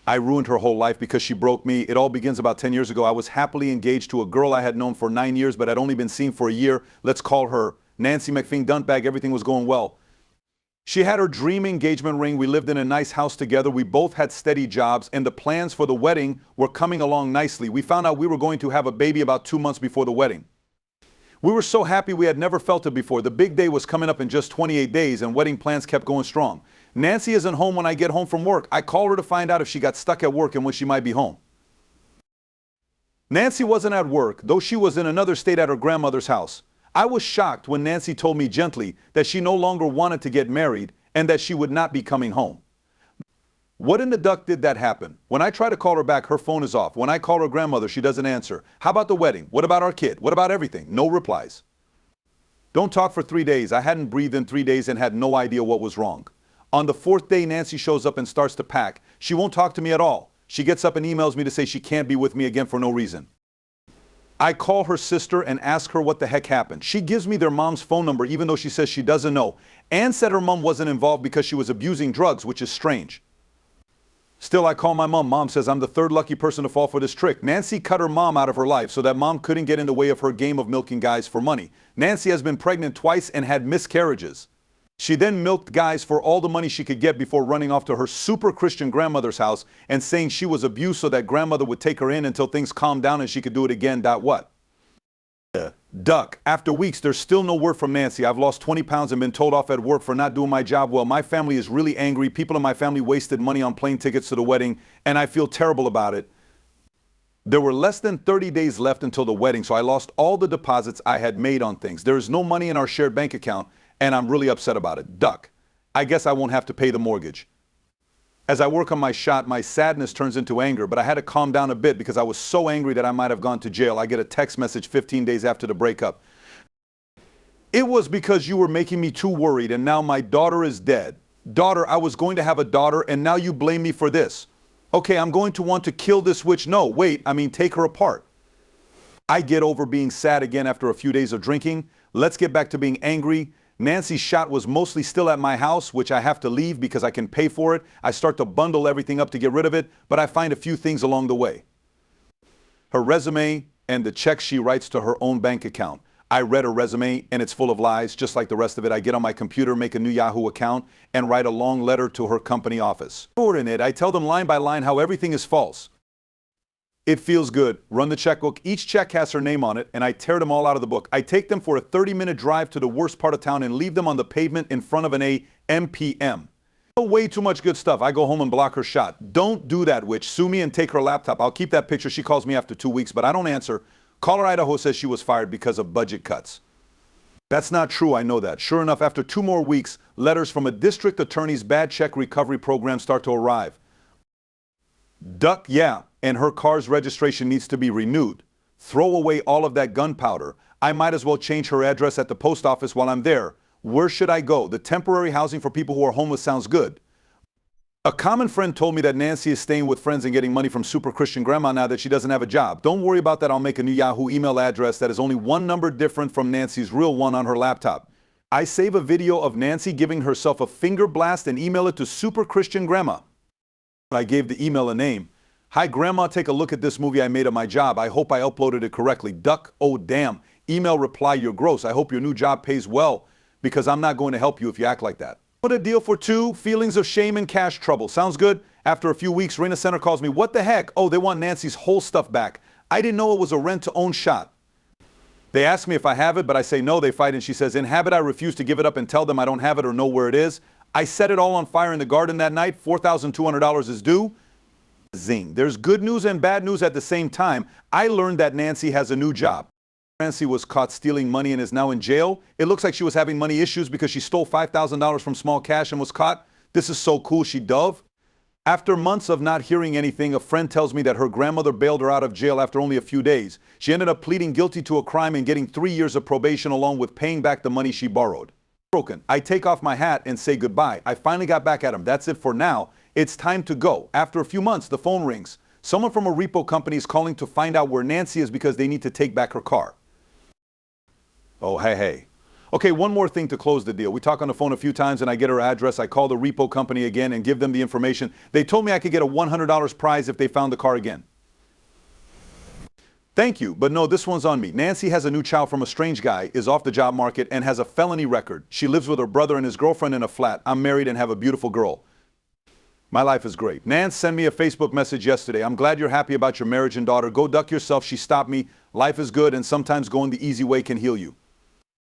I ruined her whole life because she broke me. It all begins about 10 years ago. I was happily engaged to a girl I had known for 9 years, but had only been seeing for a year. Let's call her Nancy McPhing Duntbag. Everything was going well. She had her dream engagement ring. We lived in a nice house together. We both had steady jobs, and the plans for the wedding were coming along nicely. We found out we were going to have a baby about 2 months before the wedding. We were so happy, we had never felt it before. The big day was coming up in just 28 days, and wedding plans kept going strong. Nancy isn't home when I get home from work. I call her to find out if she got stuck at work and when she might be home. Nancy wasn't at work, though she was in another state at her grandmother's house. I was shocked when Nancy told me gently that she no longer wanted to get married and that she would not be coming home. What in the duck did that happen? When I try to call her back, her phone is off. When I call her grandmother, she doesn't answer. How about the wedding? What about our kid? What about everything? No replies. Don't talk for 3 days. I hadn't breathed in 3 days and had no idea what was wrong. On the 4th day, Nancy shows up and starts to pack. She won't talk to me at all. She gets up and emails me to say she can't be with me again for no reason. I call her sister and ask her what the heck happened. She gives me their mom's phone number even though she says she doesn't know. Ann said her mom wasn't involved because she was abusing drugs, which is strange. Still, I call my mom. Mom says I'm the 3rd lucky person to fall for this trick. Nancy cut her mom out of her life so that mom couldn't get in the way of her game of milking guys for money. Nancy has been pregnant twice and had miscarriages. She then milked guys for all the money she could get before running off to her super Christian grandmother's house and saying she was abused so that grandmother would take her in until things calmed down and she could do it again. What? Duck. After weeks, there's still no word from Nancy. I've lost 20 pounds and been told off at work for not doing my job well. My family is really angry. People in my family wasted money on plane tickets to the wedding, and I feel terrible about it. There were less than 30 days left until the wedding, so I lost all the deposits I had made on things. There is no money in our shared bank account, and I'm really upset about it. Duck. I guess I won't have to pay the mortgage. As I work on my shot, my sadness turns into anger, but I had to calm down a bit because I was so angry that I might have gone to jail. I get a text message 15 days after the breakup. It was because you were making me too worried, and now my daughter is dead. Daughter, I was going to have a daughter, and now you blame me for this. Okay, I'm going to want to kill this witch. No, wait, I mean take her apart. I get over being sad again after a few days of drinking. Let's get back to being angry. Nancy's shot was mostly still at my house, which I have to leave because I can pay for it. I start to bundle everything up to get rid of it, but I find a few things along the way. Her resume and the checks she writes to her own bank account. I read her resume and it's full of lies, just like the rest of it. I get on my computer, make a new Yahoo account, and write a long letter to her company office. In it, I tell them line by line how everything is false. It feels good. Run the checkbook. Each check has her name on it, and I tear them all out of the book. I take them for a 30-minute drive to the worst part of town and leave them on the pavement in front of an AMPM. Way too much good stuff. I go home and block her shot. Don't do that, witch. Sue me and take her laptop. I'll keep that picture. She calls me after 2 weeks, but I don't answer. Caller Idaho says she was fired because of budget cuts. That's not true, I know that. Sure enough, after 2 more weeks, letters from a district attorney's bad check recovery program start to arrive. Duck, yeah, and her car's registration needs to be renewed. Throw away all of that gunpowder. I might as well change her address at the post office while I'm there. Where should I go? The temporary housing for people who are homeless sounds good. A common friend told me that Nancy is staying with friends and getting money from super Christian grandma now that she doesn't have a job. Don't worry about that. I'll make a new Yahoo email address that is only 1 number different from Nancy's real one on her laptop. I save a video of Nancy giving herself a finger blast and email it to super Christian grandma. I gave the email a name. Hi, Grandma, take a look at this movie I made of my job. I hope I uploaded it correctly. Duck, oh damn. Email reply, you're gross. I hope your new job pays well because I'm not going to help you if you act like that. Put a deal for 2, feelings of shame and cash trouble. Sounds good? After a few weeks, Rena Center calls me. What the heck? Oh, they want Nancy's whole stuff back. I didn't know it was a rent-to-own shot. They ask me if I have it, but I say no. They fight and she says, in habit, I refuse to give it up and tell them I don't have it or know where it is. I set it all on fire in the garden that night. $4,200 is due. Zing. There's good news and bad news at the same time. I learned that Nancy has a new job. Nancy was caught stealing money and is now in jail. It looks like she was having money issues because she stole $5,000 from small cash and was caught. This is so cool, she dove. After months of not hearing anything, a friend tells me that her grandmother bailed her out of jail after only a few days. She ended up pleading guilty to a crime and getting 3 years of probation along with paying back the money she borrowed. Broken. I take off my hat and say goodbye. I finally got back at him. That's it for now. It's time to go. After a few months, the phone rings. Someone from a repo company is calling to find out where Nancy is because they need to take back her car. Oh, hey. Okay, one more thing to close the deal. We talk on the phone a few times and I get her address. I call the repo company again and give them the information. They told me I could get a $100 prize if they found the car again. Thank you, but no, this one's on me. Nancy has a new child from a strange guy, is off the job market, and has a felony record. She lives with her brother and his girlfriend in a flat. I'm married and have a beautiful girl. My life is great. Nance sent me a Facebook message yesterday. I'm glad you're happy about your marriage and daughter. Go duck yourself. She stopped me. Life is good, and sometimes going the easy way can heal you.